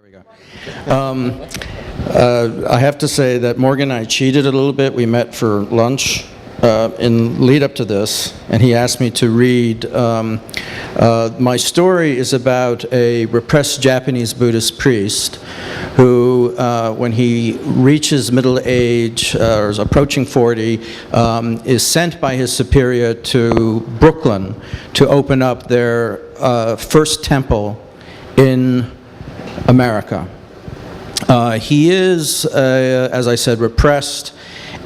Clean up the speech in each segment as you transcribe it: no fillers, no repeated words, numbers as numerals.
There we go. I have to say that Morgan and I cheated a little bit. We met for lunch in lead up to this, and he asked me to read. My story is about a repressed Japanese Buddhist priest who, when he reaches middle age, or is approaching 40, is sent by his superior to Brooklyn to open up their first temple in America. He is, as I said, repressed,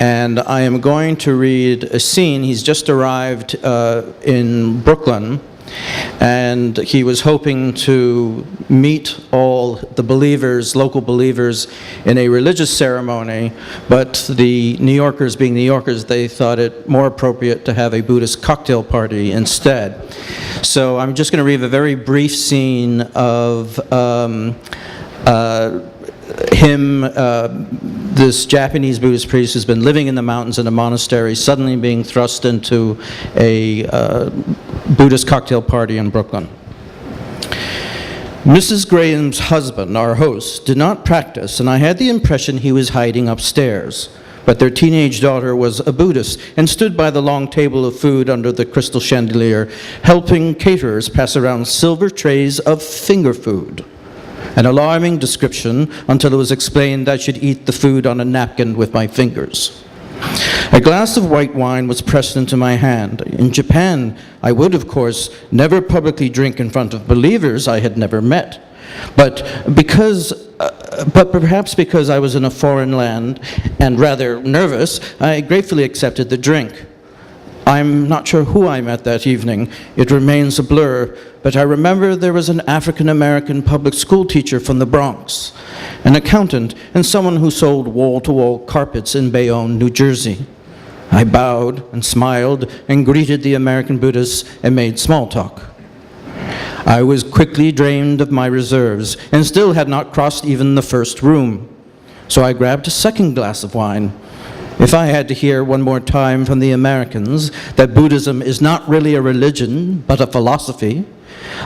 and I am going to read a scene. He's just arrived in Brooklyn, and he was hoping to meet all the believers, local believers, in a religious ceremony, but the New Yorkers, being New Yorkers, they thought it more appropriate to have a Buddhist cocktail party instead. So I'm just going to read a very brief scene of this Japanese Buddhist priest who's been living in the mountains in a monastery, suddenly being thrust into a Buddhist cocktail party in Brooklyn. Mrs. Graham's husband, our host, did not practice, and I had the impression he was hiding upstairs. But their teenage daughter was a Buddhist and stood by the long table of food under the crystal chandelier, helping caterers pass around silver trays of finger food. An alarming description until it was explained I should eat the food on a napkin with my fingers. A glass of white wine was pressed into my hand. In Japan, I would, of course, never publicly drink in front of believers I had never met. But perhaps because I was in a foreign land and rather nervous, I gratefully accepted the drink. I'm not sure who I met that evening. It remains a blur, but I remember there was an African-American public school teacher from the Bronx, an accountant, and someone who sold wall-to-wall carpets in Bayonne, New Jersey. I bowed and smiled and greeted the American Buddhists and made small talk. I was quickly drained of my reserves and still had not crossed even the first room. So I grabbed a second glass of wine. If I had to hear one more time from the Americans that Buddhism is not really a religion, but a philosophy,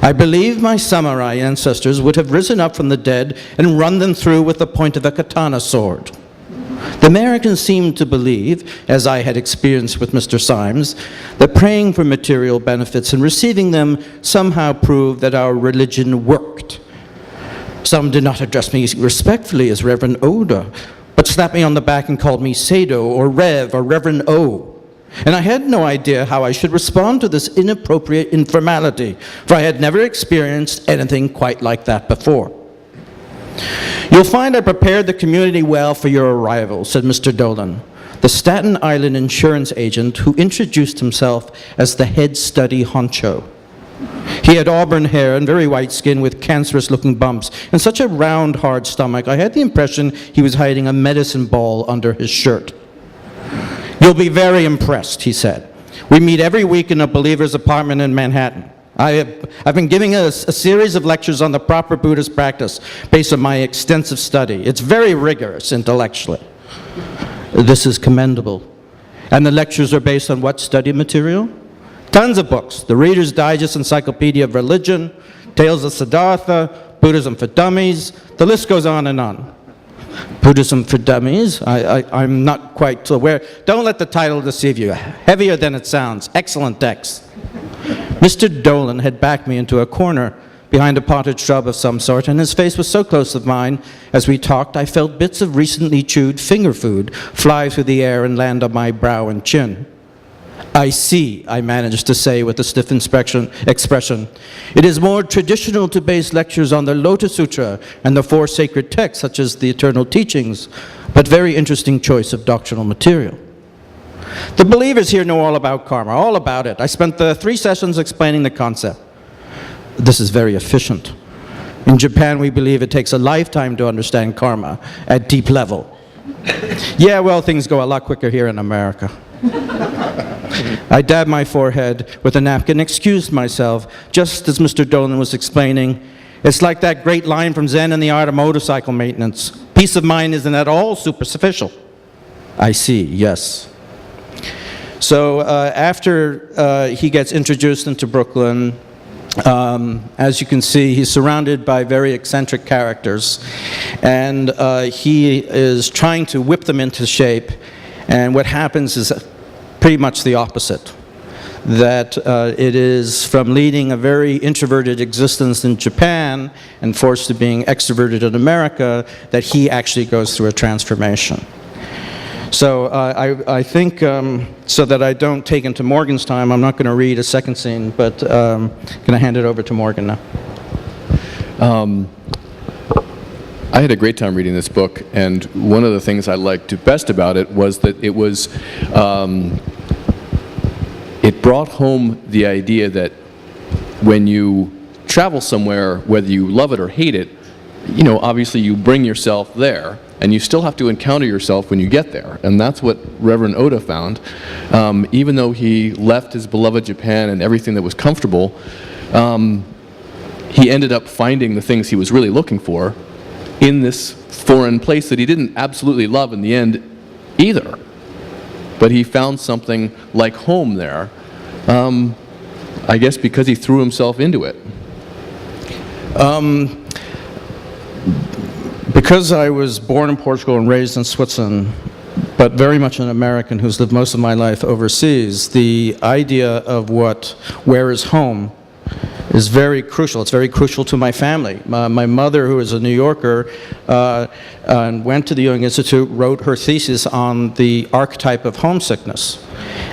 I believe my samurai ancestors would have risen up from the dead and run them through with the point of a katana sword. The Americans seemed to believe, as I had experienced with Mr. Symes, that praying for material benefits and receiving them somehow proved that our religion worked. Some did not address me respectfully as Reverend Oda, but slapped me on the back and called me Sado or Rev or Reverend O. And I had no idea how I should respond to this inappropriate informality, for I had never experienced anything quite like that before. You'll find I prepared the community well for your arrival, said Mr. Dolan, the Staten Island insurance agent who introduced himself as the head study honcho. He had auburn hair and very white skin with cancerous-looking bumps and such a round, hard stomach, I had the impression he was hiding a medicine ball under his shirt. You'll be very impressed, he said. We meet every week in a believer's apartment in Manhattan. I've been giving a series of lectures on the proper Buddhist practice based on my extensive study. It's very rigorous intellectually. This is commendable. And the lectures are based on what study material? Tons of books. The Reader's Digest Encyclopedia of Religion, Tales of Siddhartha, Buddhism for Dummies. The list goes on and on. Buddhism for Dummies? I'm not quite aware. Don't let the title deceive you. Heavier than it sounds. Excellent text. Mr. Dolan had backed me into a corner behind a potted shrub of some sort, and his face was so close to mine as we talked, I felt bits of recently chewed finger food fly through the air and land on my brow and chin. I see, I managed to say with a stiff expression. It is more traditional to base lectures on the Lotus Sutra and the four sacred texts, such as the Eternal Teachings, but very interesting choice of doctrinal material. The believers here know all about karma, all about it. I spent the 3 sessions explaining the concept. This is very efficient. In Japan, we believe it takes a lifetime to understand karma at deep level. Yeah, well, things go a lot quicker here in America. I dabbed my forehead with a napkin and excused myself, just as Mr. Dolan was explaining. It's like that great line from Zen and the Art of Motorcycle Maintenance. Peace of mind isn't at all superficial. I see, yes. So after he gets introduced into Brooklyn, As you can see, he's surrounded by very eccentric characters, and he is trying to whip them into shape, and what happens is pretty much the opposite. That it is from leading a very introverted existence in Japan and forced to being extroverted in America that he actually goes through a transformation. So I think, so that I don't take into Morgan's time, I'm not going to read a second scene, but I'm going to hand it over to Morgan now. I had a great time reading this book, and one of the things I liked best about it was that it was, it brought home the idea that when you travel somewhere, whether you love it or hate it, you know, obviously you bring yourself there, and you still have to encounter yourself when you get there. And that's what Reverend Oda found. Even though he left his beloved Japan and everything that was comfortable, he ended up finding the things he was really looking for in this foreign place that he didn't absolutely love in the end either. But he found something like home there, I guess because he threw himself into it. Because I was born in Portugal and raised in Switzerland, but very much an American who's lived most of my life overseas, the idea of where is home is very crucial. It's very crucial to my family. My mother, who is a New Yorker, and went to the Jungian Institute, wrote her thesis on the archetype of homesickness.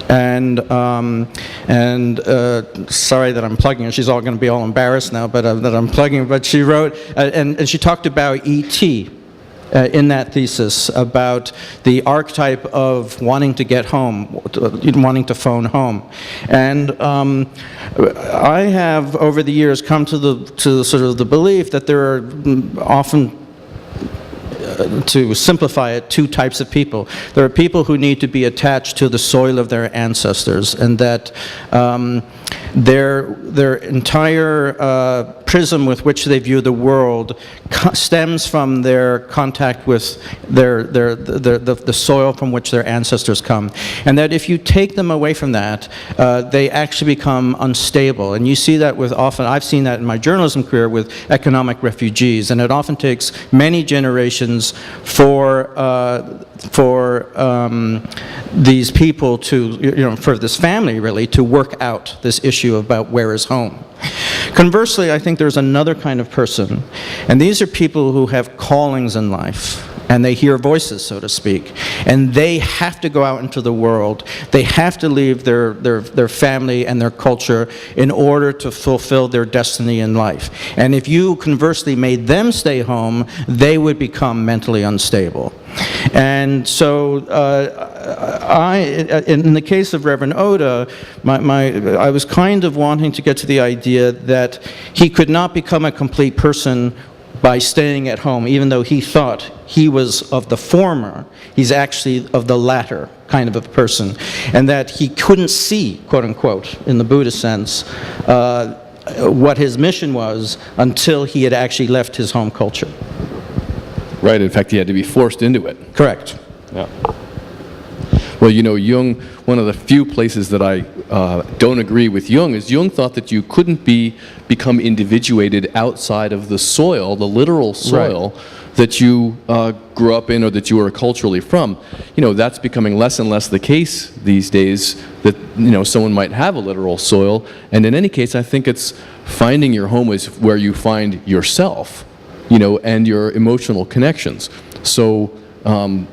And sorry that I'm plugging her. She's all going to be all embarrassed now, but that I'm plugging her. But she wrote, and she talked about E.T. In that thesis, about the archetype of wanting to get home, wanting to phone home. And I have, over the years, come to sort of the belief that there are often, to simplify it, two types of people. There are people who need to be attached to the soil of their ancestors, and that their entire prism with which they view the world stems from their contact with the soil from which their ancestors come. And that if you take them away from that, they actually become unstable. And you see that with I've seen that in my journalism career with economic refugees, and it often takes many generations for these people to, for this family really, to work out this issue about where is home. Conversely, I think there's another kind of person, and these are people who have callings in life, and they hear voices, so to speak, and they have to go out into the world. They have to leave their family and their culture in order to fulfill their destiny in life. And if you conversely made them stay home, they would become mentally unstable. And so in the case of Reverend Oda, I was kind of wanting to get to the idea that he could not become a complete person by staying at home, even though he thought he was of the former. He's actually of the latter kind of a person. And that he couldn't see, quote unquote, in the Buddhist sense, what his mission was until he had actually left his home culture. Right, in fact, he had to be forced into it. Correct. Yeah. Well, Jung, one of the few places that I don't agree with Jung is Jung thought that you couldn't become individuated outside of the soil, the literal soil, right, that you grew up in or that you were culturally from. That's becoming less and less the case these days, that someone might have a literal soil. And in any case, I think it's finding your home is where you find yourself, and your emotional connections. So,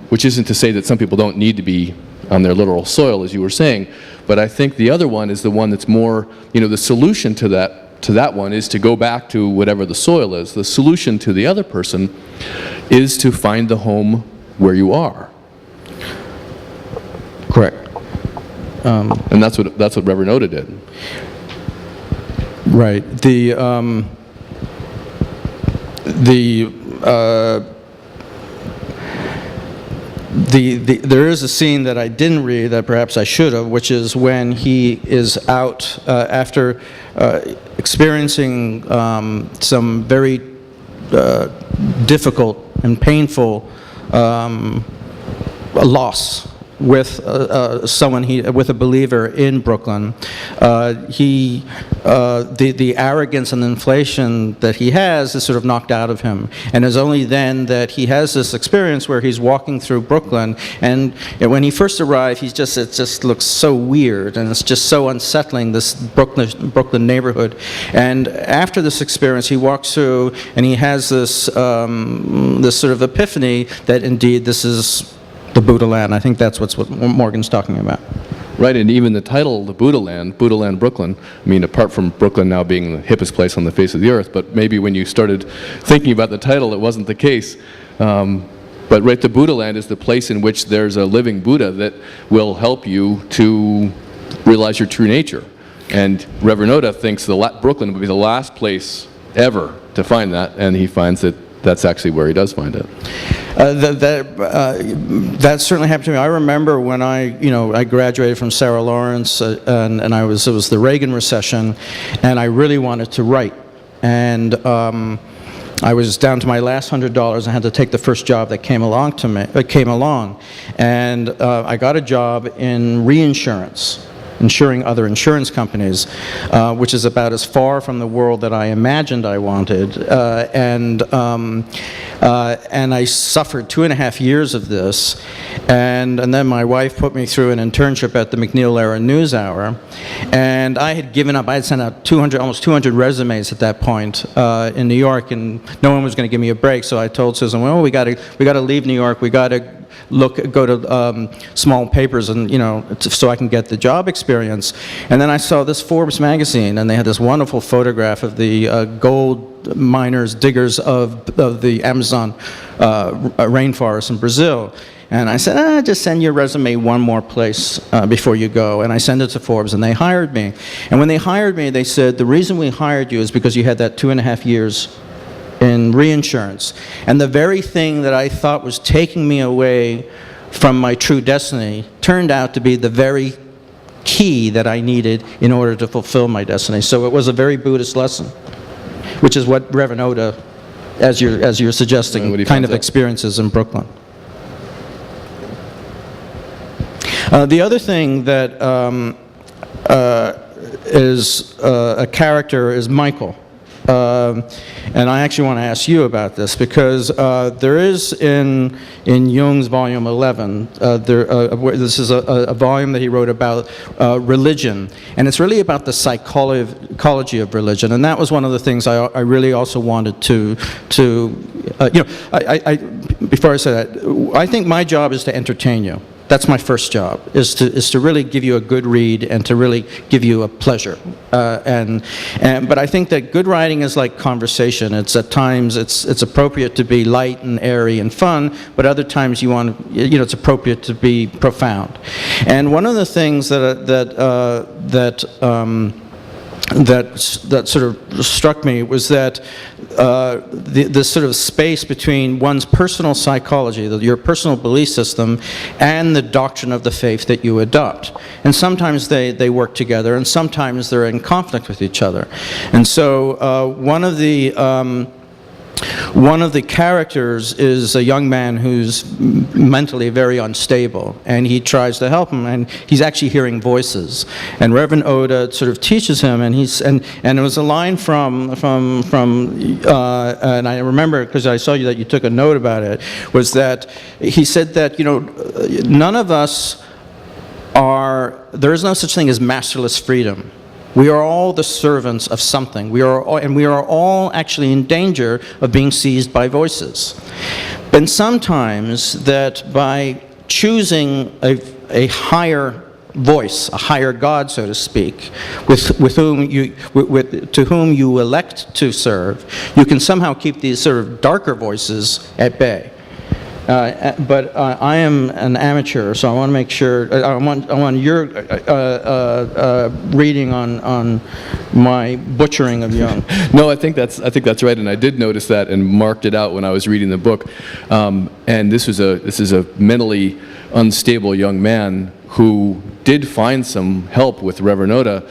which isn't to say that some people don't need to be on their literal soil, as you were saying, but I think the other one is the one that's more, the solution to that one is to go back to whatever the soil is. The solution to the other person is to find the home where you are. Correct. And that's what Reverend Oda did. Right. There is a scene that I didn't read that perhaps I should have, which is when he is out after experiencing some very difficult and painful loss with with a believer in Brooklyn, the arrogance and inflation that he has is sort of knocked out of him, and it's only then that he has this experience where he's walking through Brooklyn, and when he first arrived, it just looks so weird, and it's just so unsettling, this Brooklyn neighborhood. And after this experience, he walks through, and he has this this sort of epiphany that indeed this is the Buddhaland. I think that's what Morgan's talking about. Right, and even the title, the Buddhaland Brooklyn, I mean, apart from Brooklyn now being the hippest place on the face of the earth, but maybe when you started thinking about the title, it wasn't the case. But right, the Buddhaland is the place in which there's a living Buddha that will help you to realize your true nature. And Reverend Oda thinks Brooklyn would be the last place ever to find that, and he finds that that's actually where he does find it. That certainly happened to me. I remember when I graduated from Sarah Lawrence, and it was the Reagan recession, and I really wanted to write. And I was down to my last $100. I had to take the first job that came along, and I got a job in reinsurance, insuring other insurance companies, which is about as far from the world that I imagined I wanted. And I suffered 2.5 years of this. And then my wife put me through an internship at the McNeil-Lehrer NewsHour. And I had given up. I had sent out almost 200 resumes at that point in New York, and no one was going to give me a break. So I told Susan, well, we got to leave New York. We got to go to small papers, and so I can get the job experience. And then I saw this Forbes magazine, and they had this wonderful photograph of the gold miners, diggers of the Amazon rainforest in Brazil. And I said, just send your resume one more place before you go. And I sent it to Forbes, and they hired me. And when they hired me, they said, the reason we hired you is because you had that 2.5 years in reinsurance. And the very thing that I thought was taking me away from my true destiny turned out to be the very key that I needed in order to fulfill my destiny. So it was a very Buddhist lesson, which is what Reverend Oda, as you're suggesting, kind of experiences in Brooklyn. The other thing that is a character is Michael. And I actually want to ask you about this, because there is in Jung's volume 11, this is a volume that he wrote about religion, and it's really about the psychology of religion, and that was one of the things I really also wanted to before I say that, I think my job is to entertain you. That's my first job, is to really give you a good read and to really give you a pleasure. But I think that good writing is like conversation. It's at times it's appropriate to be light and airy and fun, but other times it's appropriate to be profound. And one of the things that sort of struck me was that this sort of space between one's personal psychology, your personal belief system, and the doctrine of the faith that you adopt. And sometimes they work together, and sometimes they're in conflict with each other. And so one of the characters is a young man who's mentally very unstable, and he tries to help him, and he's actually hearing voices. And Reverend Oda sort of teaches him, and it was a line from and I remember, because I saw that you took a note about it, was that he said that none of us there is no such thing as masterless freedom. We are all the servants of something. We are all actually in danger of being seized by voices. And sometimes that by choosing a higher voice, a higher God, so to speak, to whom you elect to serve, you can somehow keep these sort of darker voices at bay. But I am an amateur, so I want to make sure. I want your reading on my butchering of Jung. No, I think that's right, and I did notice that and marked it out when I was reading the book. And this is a mentally unstable young man who did find some help with Reverend Oda.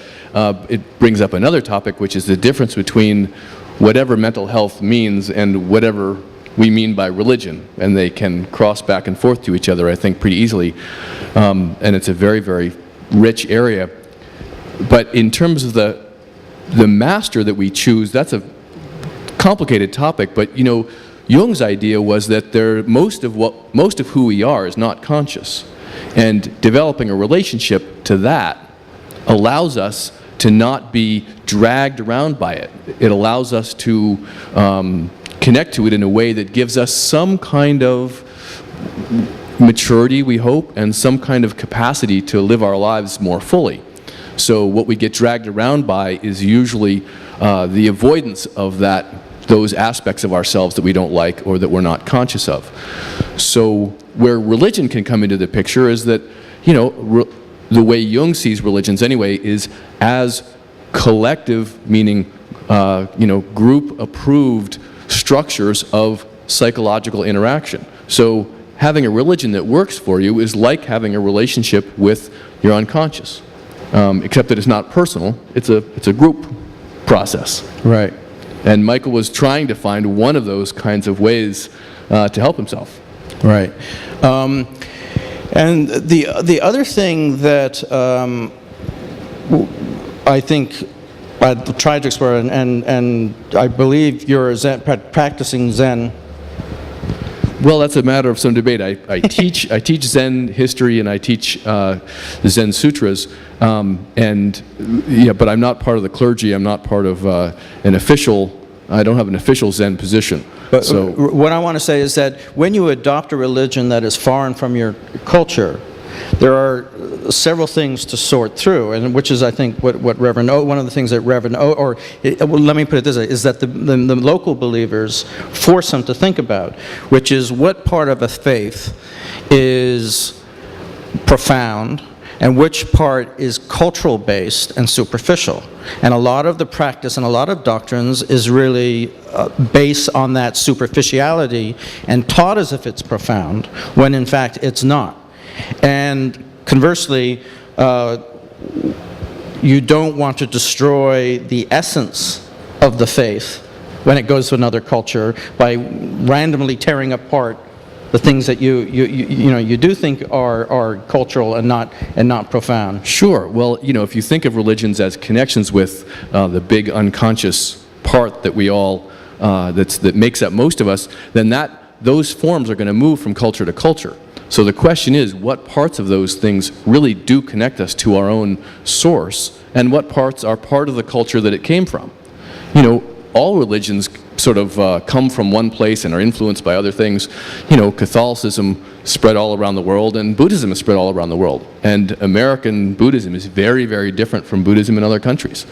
It brings up another topic, which is the difference between whatever mental health means and whatever we mean by religion, and they can cross back and forth to each other, I think, pretty easily. And it's a very, very rich area. But in terms of the master that we choose, that's a complicated topic. But you know, Jung's idea was that most of who we are is not conscious, and developing a relationship to that allows us to not be dragged around by it. It allows us to connect to it in a way that gives us some kind of maturity, we hope, and some kind of capacity to live our lives more fully. So what we get dragged around by is usually the avoidance of those aspects of ourselves that we don't like or that we're not conscious of. So where religion can come into the picture is that, you know, the way Jung sees religions anyway is as collective, meaning, you know, group-approved structures of psychological interaction. So having a religion that works for you is like having a relationship with your unconscious, except that it's not personal, it's a group process. Right. And Michael was trying to find one of those kinds of ways to help himself. Right. And the other thing that I think I've tried to explore, and I believe you're practicing Zen. Well, that's a matter of some debate. I teach Zen history, and I teach the Zen sutras, and yeah, but I'm not part of the clergy. I'm not part of I don't have an official Zen position. But so what I want to say is that when you adopt a religion that is foreign from your culture, there are several things to sort through, and which is, I think, what Reverend O, one of the things that Reverend O, well, let me put it this way, is that the local believers force them to think about, which is what part of a faith is profound and which part is cultural based and superficial. And a lot of the practice and a lot of doctrines is really based on that superficiality and taught as if it's profound, when in fact it's not. And conversely, you don't want to destroy the essence of the faith when it goes to another culture by randomly tearing apart the things that you do think are cultural and not profound. Sure. Well, you know, if you think of religions as connections with the big unconscious part that we all that makes up most of us, then those forms are going to move from culture to culture. So the question is, what parts of those things really do connect us to our own source, and what parts are part of the culture that it came from? You know, all religions sort of come from one place and are influenced by other things. You know, Catholicism spread all around the world, and Buddhism is spread all around the world. And American Buddhism is very, very different from Buddhism in other countries.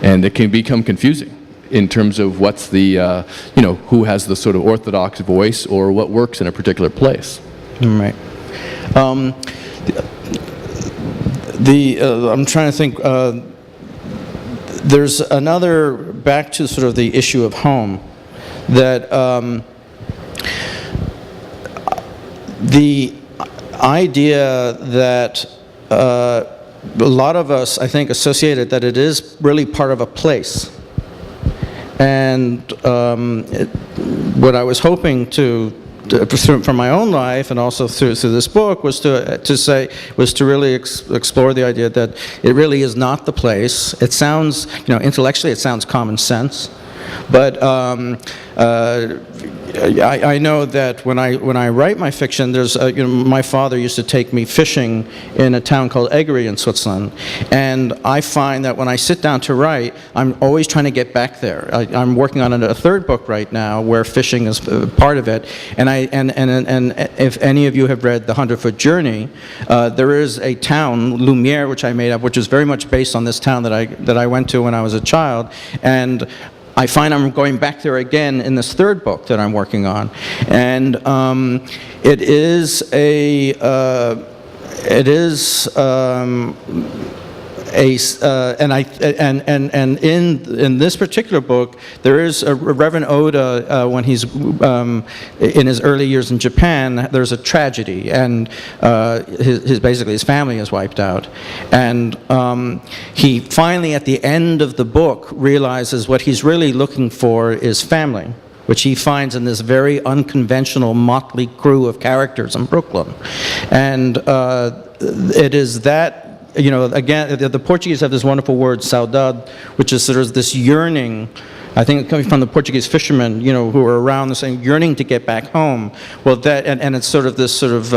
And it can become confusing in terms of what's the, you know, who has the sort of orthodox voice or what works in a particular place. Right. I'm trying to think. There's another, back to sort of the issue of home, that the idea that a lot of us, I think, associated that it is really part of a place. And what I was hoping from my own life and also through this book was to really explore the idea that it really is not the place. It sounds, you know, intellectually it sounds common sense, but I know that when I write my fiction, there's you know, my father used to take me fishing in a town called Eggery in Switzerland, and I find that when I sit down to write, I'm always trying to get back there. I'm working on a third book right now where fishing is part of it, and if any of you have read The 100-Foot Journey, there is a town, Lumiere, which I made up, which is very much based on this town that I went to when I was a child, and I find I'm going back there again in this third book that I'm working on, and it is and in this particular book there is a Reverend Oda when he's in his early years in Japan. There's a tragedy, and basically his family is wiped out, and he finally at the end of the book realizes what he's really looking for is family. which he finds in this very unconventional motley crew of characters in Brooklyn. And it is that, you know, again, the Portuguese have this wonderful word, saudade, which is sort of this yearning, I think coming from the Portuguese fishermen, you know, who are around the same, yearning to get back home. Well, that, and it's sort of this sort of,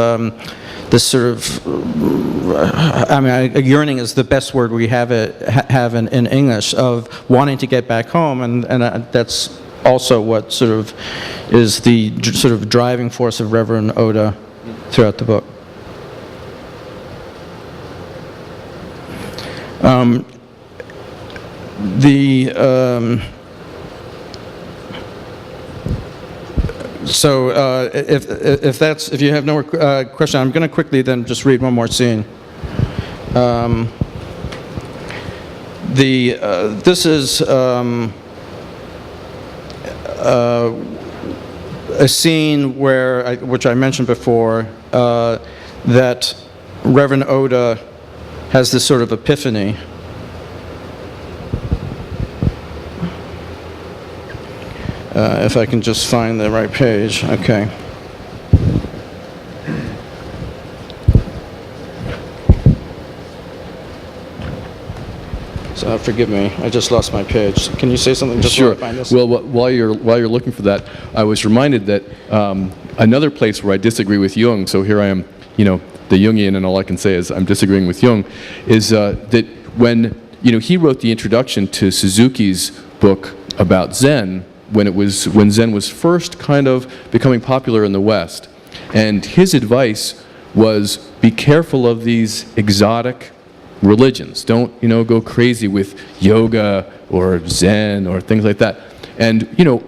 I mean, a yearning is the best word we have in English, of wanting to get back home, and that's also what sort of is the sort of driving force of Reverend Oda throughout the book. So if you have no more question, I'm going to quickly then just read one more scene. This is a scene where, which I mentioned before, that Reverend Oda has this sort of epiphany. If I can just find the right page, okay. So forgive me, I just lost my page. Can you say something just Sure. while I find this? Well, while you're looking for that, I was reminded that another place where I disagree with Jung, so here I am, you know, the Jungian, and all I can say is I'm disagreeing with Jung, is that when, you know, he wrote the introduction to Suzuki's book about Zen, when Zen was first kind of becoming popular in the West, and his advice was, be careful of these exotic religions. Don't, you know, go crazy with yoga or Zen or things like that. And, you know,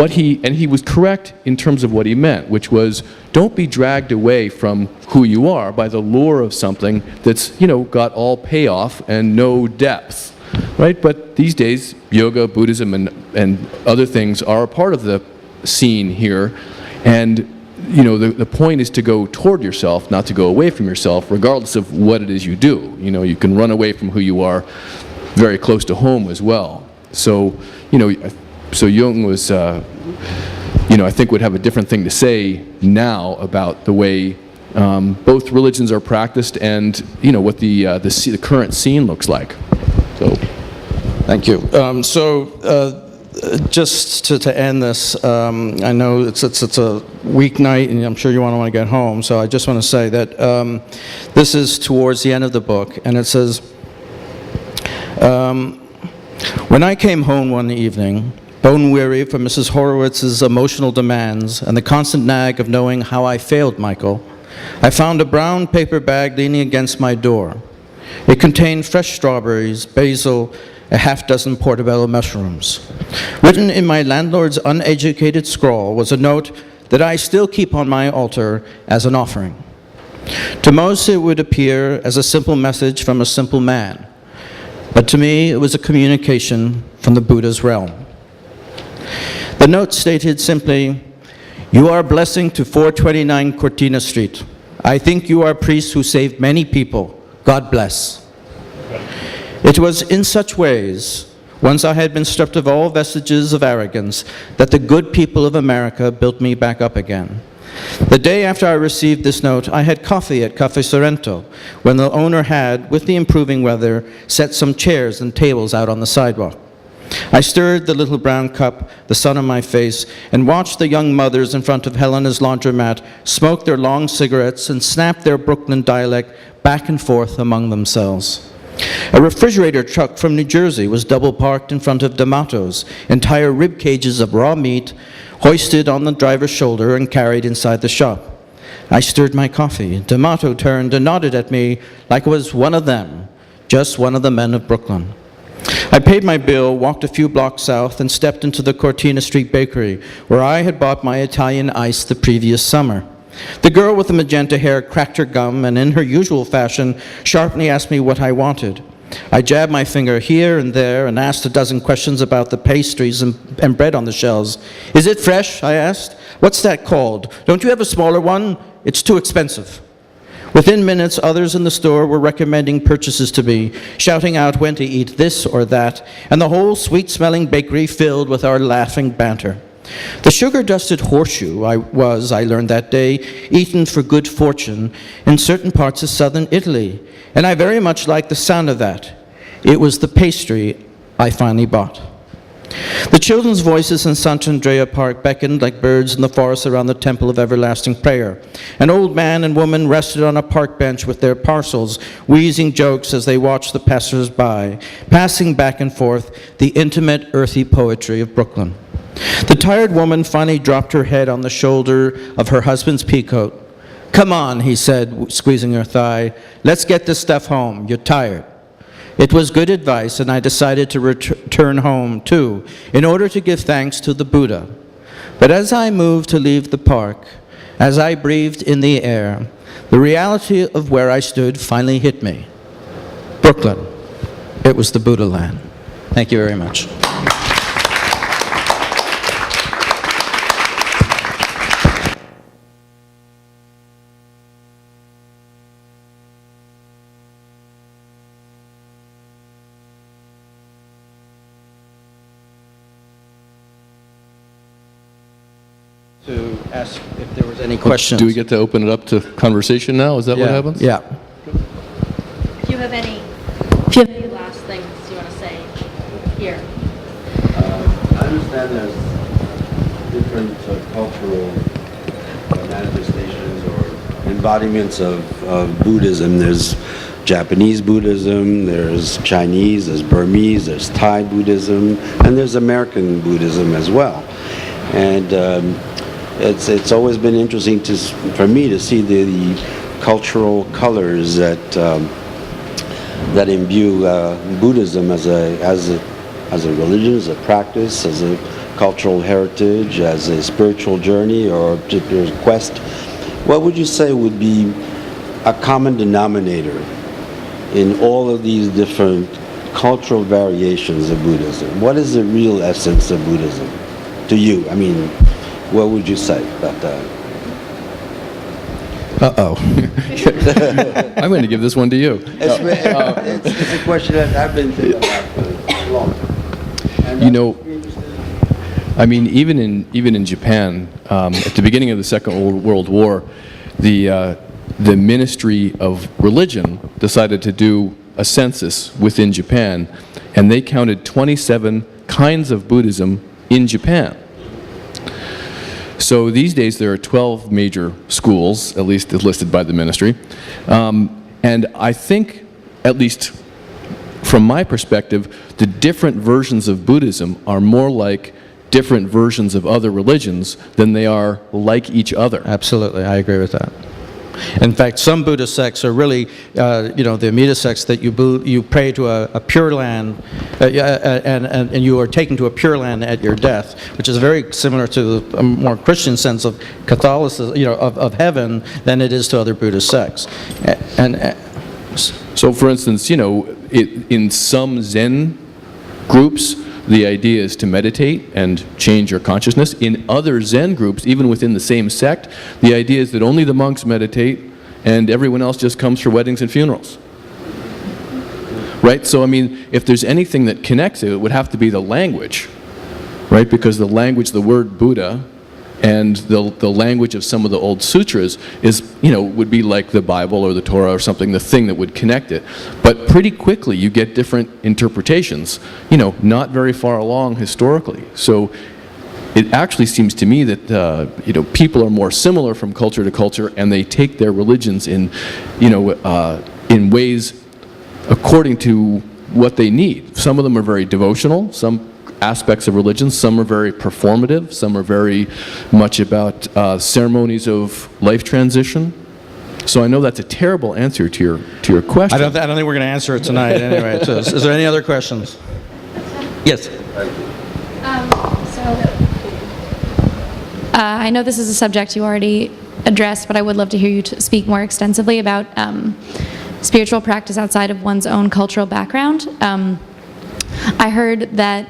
he was correct in terms of what he meant, which was, don't be dragged away from who you are by the lure of something that's, you know, got all payoff and no depth. Right? But these days, yoga, Buddhism, and other things are a part of the scene here. And, you know, the point is to go toward yourself, not to go away from yourself, regardless of what it is you do. You know, you can run away from who you are very close to home as well. So, you know, so Jung was, you know, I think would have a different thing to say now about the way both religions are practiced and, you know, what the current scene looks like. So, thank you. Just to end this, I know it's a weeknight, and I'm sure you want to get home. So I just want to say that this is towards the end of the book, and it says, "When I came home one evening, bone weary from Mrs. Horowitz's emotional demands and the constant nag of knowing how I failed Michael, I found a brown paper bag leaning against my door. It contained fresh strawberries, basil, a half-dozen portobello mushrooms. Written in my landlord's uneducated scrawl was a note that I still keep on my altar as an offering. To most it would appear as a simple message from a simple man, but to me it was a communication from the Buddha's realm. The note stated simply, 'You are a blessing to 429 Cortina Street. I think you are a priest who saved many people. God bless.' It was in such ways, once I had been stripped of all vestiges of arrogance, that the good people of America built me back up again. The day after I received this note, I had coffee at Cafe Sorrento, when the owner had, with the improving weather, set some chairs and tables out on the sidewalk. I stirred the little brown cup, the sun on my face, and watched the young mothers in front of Helena's laundromat smoke their long cigarettes and snap their Brooklyn dialect back and forth among themselves. A refrigerator truck from New Jersey was double parked in front of D'Amato's, entire rib cages of raw meat hoisted on the driver's shoulder and carried inside the shop. I stirred my coffee. D'Amato turned and nodded at me like I was one of them, just one of the men of Brooklyn. I paid my bill, walked a few blocks south, and stepped into the Cortina Street bakery, where I had bought my Italian ice the previous summer. The girl with the magenta hair cracked her gum and, in her usual fashion, sharply asked me what I wanted. I jabbed my finger here and there and asked a dozen questions about the pastries and bread on the shelves. "Is it fresh?" I asked. "What's that called? Don't you have a smaller one? It's too expensive." Within minutes, others in the store were recommending purchases to me, shouting out when to eat this or that, and the whole sweet-smelling bakery filled with our laughing banter. The sugar-dusted horseshoe I learned that day, eaten for good fortune in certain parts of southern Italy, and I very much liked the sound of that. It was the pastry I finally bought. The children's voices in Sant'Andrea Park beckoned like birds in the forest around the Temple of Everlasting Prayer. An old man and woman rested on a park bench with their parcels, wheezing jokes as they watched the passers-by, passing back and forth the intimate, earthy poetry of Brooklyn. The tired woman finally dropped her head on the shoulder of her husband's peacoat. "Come on," he said, squeezing her thigh. "Let's get this stuff home. You're tired." It was good advice, and I decided to return home, too, in order to give thanks to the Buddha. But as I moved to leave the park, as I breathed in the air, the reality of where I stood finally hit me. Brooklyn. It was the Buddhaland. Thank you very much. To ask if there was any questions. Do we get to open it up to conversation now? Is that what happens? Yeah. If you have any last things you want to say here. I understand there's different cultural manifestations or embodiments of Buddhism. There's Japanese Buddhism, there's Chinese, there's Burmese, there's Thai Buddhism, and there's American Buddhism as well. And it's always been interesting for me to see the cultural colors that imbue Buddhism as a religion, as a practice, as a cultural heritage, as a spiritual journey or a quest. What would you say would be a common denominator in all of these different cultural variations of Buddhism? What is the real essence of Buddhism to you? I mean, what would you say about that? Uh-oh. I'm going to give this one to you. It's a question that I've been thinking about for a long time. You know, I mean, even in Japan, at the beginning of the Second World War, the Ministry of Religion decided to do a census within Japan, and they counted 27 kinds of Buddhism in Japan. So these days there are 12 major schools, at least listed by the ministry, and I think, at least from my perspective, the different versions of Buddhism are more like different versions of other religions than they are like each other. Absolutely, I agree with that. In fact, some Buddhist sects are really, the Amida sects that you pray to a pure land, and you are taken to a pure land at your death, which is very similar to a more Christian sense of Catholicism, of heaven, than it is to other Buddhist sects. So, for instance, in some Zen groups, the idea is to meditate and change your consciousness. In other Zen groups, even within the same sect, the idea is that only the monks meditate and everyone else just comes for weddings and funerals. Right? So, I mean, if there's anything that connects it, it would have to be the language, right? Because the language, the word Buddha, and the language of some of the old sutras is, would be like the Bible or the Torah or something, the thing that would connect it. But pretty quickly you get different interpretations, not very far along historically. So it actually seems to me that, people are more similar from culture to culture, and they take their religions in ways according to what they need. Some of them are very devotional, some aspects of religion. Some are very performative. Some are very much about ceremonies of life transition. So I know that's a terrible answer to your question. I don't think we're going to answer it tonight anyway. So is there any other questions? Yes. I know this is a subject you already addressed, but I would love to hear you speak more extensively about spiritual practice outside of one's own cultural background. I heard that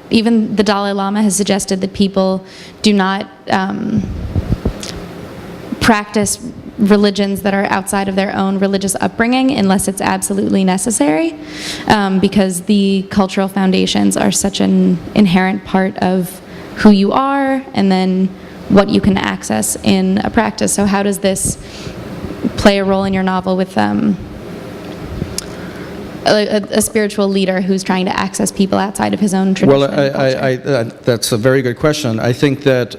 even the Dalai Lama has suggested that people do not practice religions that are outside of their own religious upbringing unless it's absolutely necessary, because the cultural foundations are such an inherent part of who you are and then what you can access in a practice. So how does this play a role in your novel with a spiritual leader who's trying to access people outside of his own tradition? Well, that's a very good question. I think that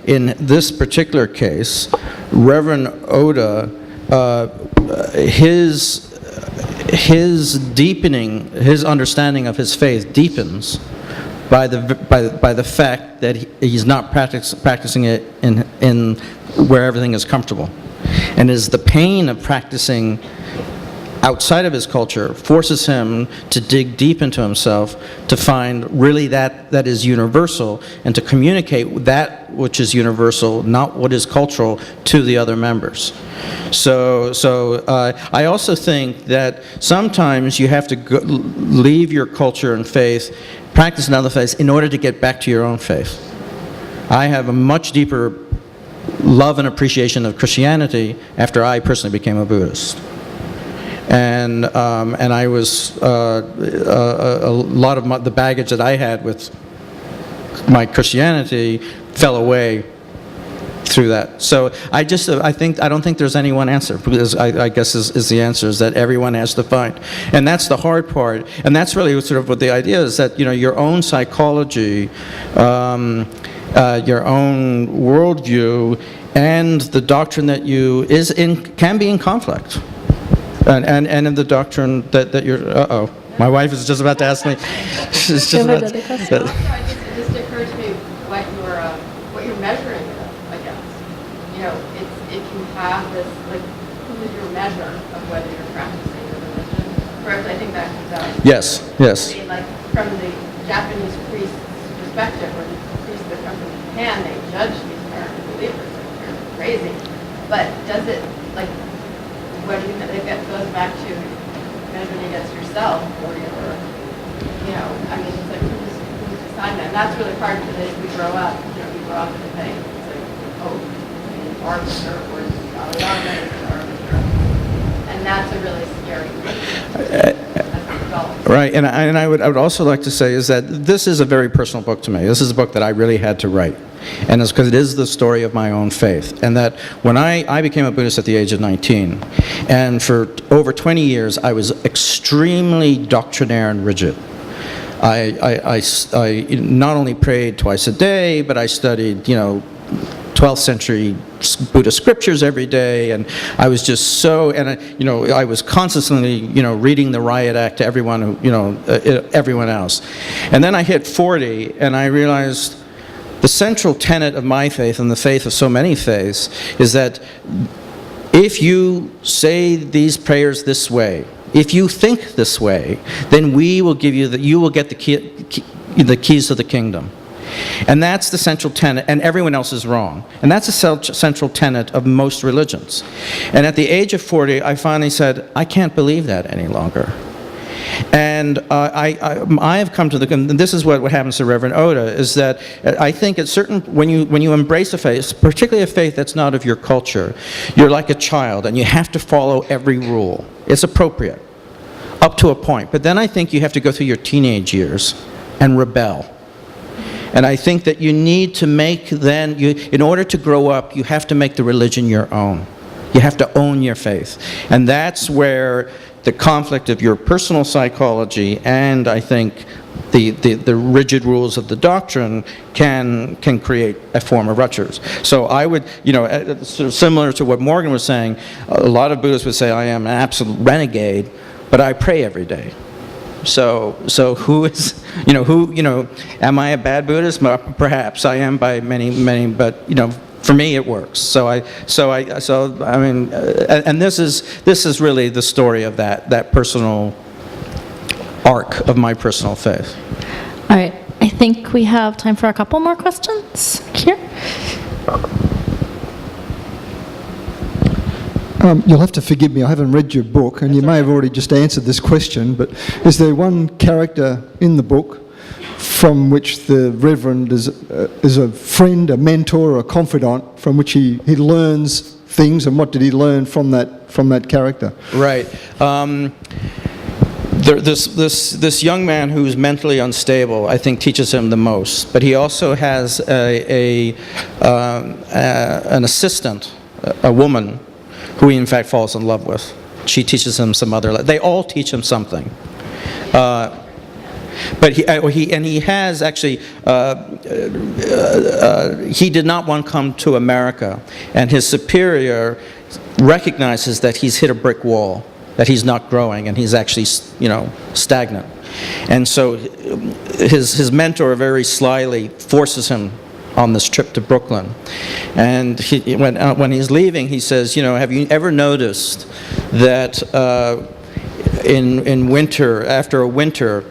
in this particular case, Reverend Oda, his deepening, his understanding of his faith deepens by the fact that he's not practicing it in where everything is comfortable, and is the pain of practicing outside of his culture forces him to dig deep into himself to find really that is universal, and to communicate that which is universal, not what is cultural, to the other members. So I also think that sometimes you have to leave your culture and faith, practice another faith in order to get back to your own faith. I have a much deeper love and appreciation of Christianity after I personally became a Buddhist. And I was a lot of the baggage that I had with my Christianity fell away through that. So I don't think there's any one answer, because I guess is the answer, is that everyone has to find, and that's the hard part, and that's really sort of what the idea is, that your own psychology, your own worldview, and the doctrine that can be in conflict. And in the doctrine that you're, my wife is just about to ask me. She's just about to, It just occurred to me what you're measuring it up, I guess. It can have this, like, who is your measure of whether you're practicing your religion correctly? I think that comes out. Yes. I mean, like, from the Japanese priest's perspective, or the priests that come from Japan, they judge these American believers like they're crazy. But does it, like, what do you think? It goes back to measuring against yourself, or your, I mean, it's like, who's deciding that? And that's really hard, because as we grow up, we grow up in the thing. It's like, arbiter, or arbiter, and that's a really scary thing. Right, and I would also like to say is that this is a very personal book to me. This is a book that I really had to write, and it's because it is the story of my own faith. And that when I became a Buddhist at the age of 19, and for over 20 years I was extremely doctrinaire and rigid. I not only prayed twice a day, but I studied 12th century Buddhist scriptures every day, and I was just so, and I was constantly, reading the Riot Act to everyone everyone else. And then I hit 40, and I realized the central tenet of my faith, and the faith of so many faiths, is that if you say these prayers this way, if you think this way, then you will get the keys to the kingdom. And that's the central tenet, and everyone else is wrong. And that's the central tenet of most religions. And at the age of 40, I finally said, I can't believe that any longer. And I have come to and this is what happens to Reverend Oda, is that I think when you embrace a faith, particularly a faith that's not of your culture, you're like a child, and you have to follow every rule. It's appropriate, up to a point. But then I think you have to go through your teenage years and rebel. And I think that you need to in order to grow up, you have to make the religion your own. You have to own your faith. And that's where the conflict of your personal psychology and, I think, the rigid rules of the doctrine can create a form of ruptures. So I would, sort of similar to what Morgan was saying, a lot of Buddhists would say, I am an absolute renegade, but I pray every day. So who is, am I a bad Buddhist? Perhaps I am by many, but for me it works. So I mean, and this is really the story of that personal arc of my personal faith. All right, I think we have time for a couple more questions here. You'll have to forgive me, I haven't read your book, and you may have already just answered this question, but is there one character in the book from which the Reverend is a friend, a mentor, a confidant, from which he learns things, and what did he learn from that character? Right. This young man who's mentally unstable, I think, teaches him the most. But he also has an assistant, a woman, who he in fact falls in love with. She teaches him some other. They all teach him something. But he has actually. He did not want to come to America, and his superior recognizes that he's hit a brick wall, that he's not growing, and he's actually, stagnant. And so his mentor very slyly forces him on this trip to Brooklyn. And when he's leaving, he says, have you ever noticed that in winter, after a winter,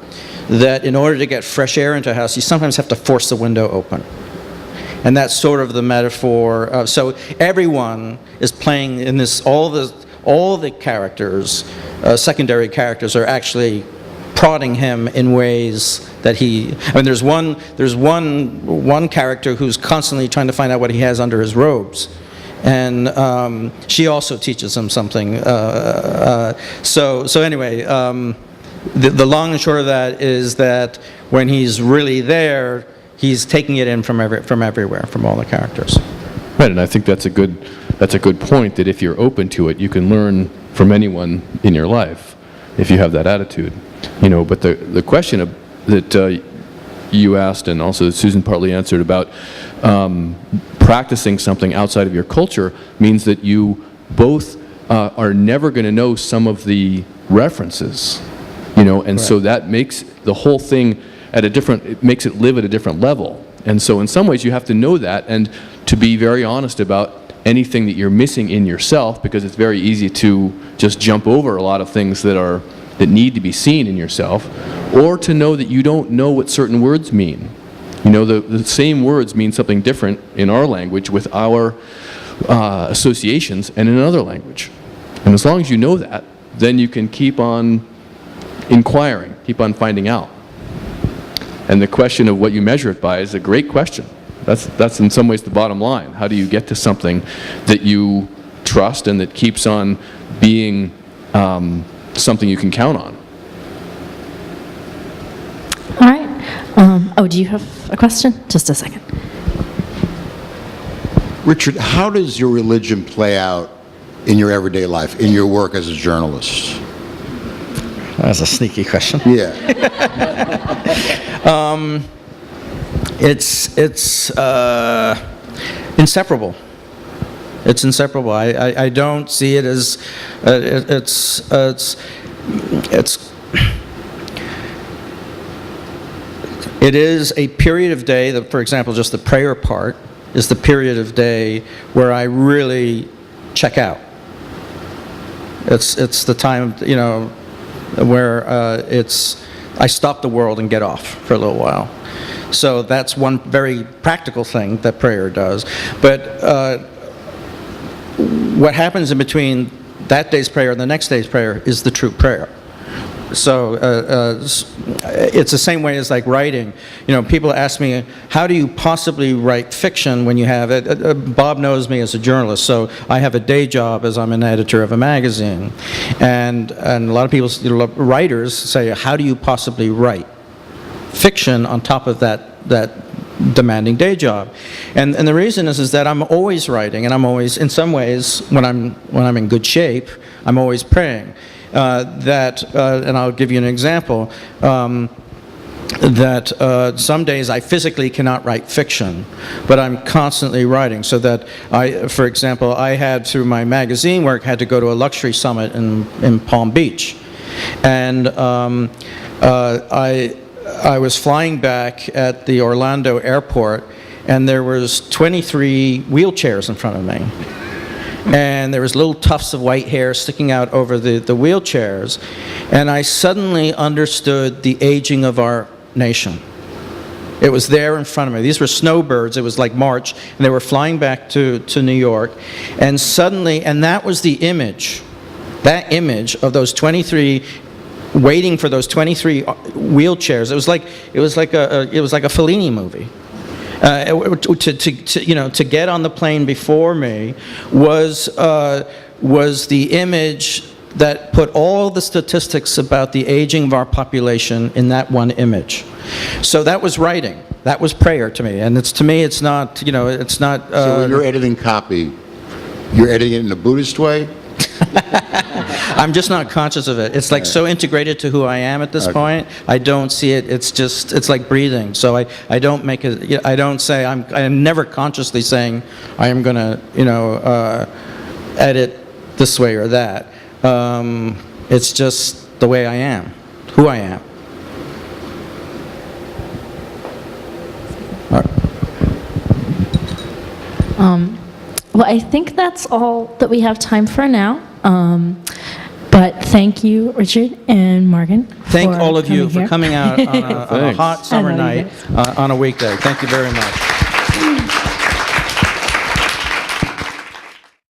that in order to get fresh air into a house, you sometimes have to force the window open? And that's sort of the metaphor. So everyone is playing in this. All the characters, secondary characters, are actually prodding him in ways that he. I mean, there's one character who's constantly trying to find out what he has under his robes, and she also teaches him something. So anyway, the long and short of that is that when he's really there, he's taking it in from everywhere, from all the characters. Right, and I think that's a good point, that if you're open to it, you can learn from anyone in your life if you have that attitude. But the question that you asked, and also that Susan partly answered, about practicing something outside of your culture means that you both are never going to know some of the references, and so that makes the whole thing it makes it live at a different level. And so in some ways you have to know that, and to be very honest about anything that you're missing in yourself, because it's very easy to just jump over a lot of things that need to be seen in yourself, or to know that you don't know what certain words mean. The same words mean something different in our language with our associations and in another language. And as long as you know that, then you can keep on inquiring, keep on finding out. And the question of what you measure it by is a great question. That's in some ways the bottom line. How do you get to something that you trust and that keeps on being something you can count on? All right. Do you have a question? Just a second. Richard, how does your religion play out in your everyday life, in your work as a journalist? That's a sneaky question. Yeah. It's inseparable. It's inseparable. I don't see it as it is a period of day that, for example, just the prayer part is the period of day where I really check out. It's the time, where I stop the world and get off for a little while. So that's one very practical thing that prayer does. But what happens in between that day's prayer and the next day's prayer is the true prayer. So it's the same way as like writing. People ask me, how do you possibly write fiction when you have it? Bob knows me as a journalist, so I have a day job as I'm an editor of a magazine. And a lot of people, writers say, how do you possibly write fiction on top of that demanding day job? And the reason is that I'm always writing, and I'm always, in some ways, when I'm in good shape, I'm always praying. And I'll give you an example, that some days I physically cannot write fiction, but I'm constantly writing. So that for example, I had, through my magazine work, had to go to a luxury summit in Palm Beach. And I was flying back at the Orlando airport, and there was 23 wheelchairs in front of me. And there was little tufts of white hair sticking out over the wheelchairs. And I suddenly understood the aging of our nation. It was there in front of me. These were snowbirds. It was like March, and they were flying back to New York. And suddenly, and that was the image, that image of those 23, waiting for those 23 wheelchairs. It was like a Fellini movie. To get on the plane before me was the image that put all the statistics about the aging of our population in that one image. So that was writing. That was prayer to me. And to me, it's not, it's not... So when you're editing copy, you're editing it in a Buddhist way? I'm just not conscious of it. It's like so integrated to who I am at this point. I don't see it. It's like breathing. So I don't make it, I don't say, I'm never consciously saying I am going to, edit this way or that. It's just the way I am, who I am. Well, I think that's all that we have time for now. But thank you, Richard and Morgan. Thank all of you for here. coming out on a hot summer I know you night on a weekday. Thank you very much.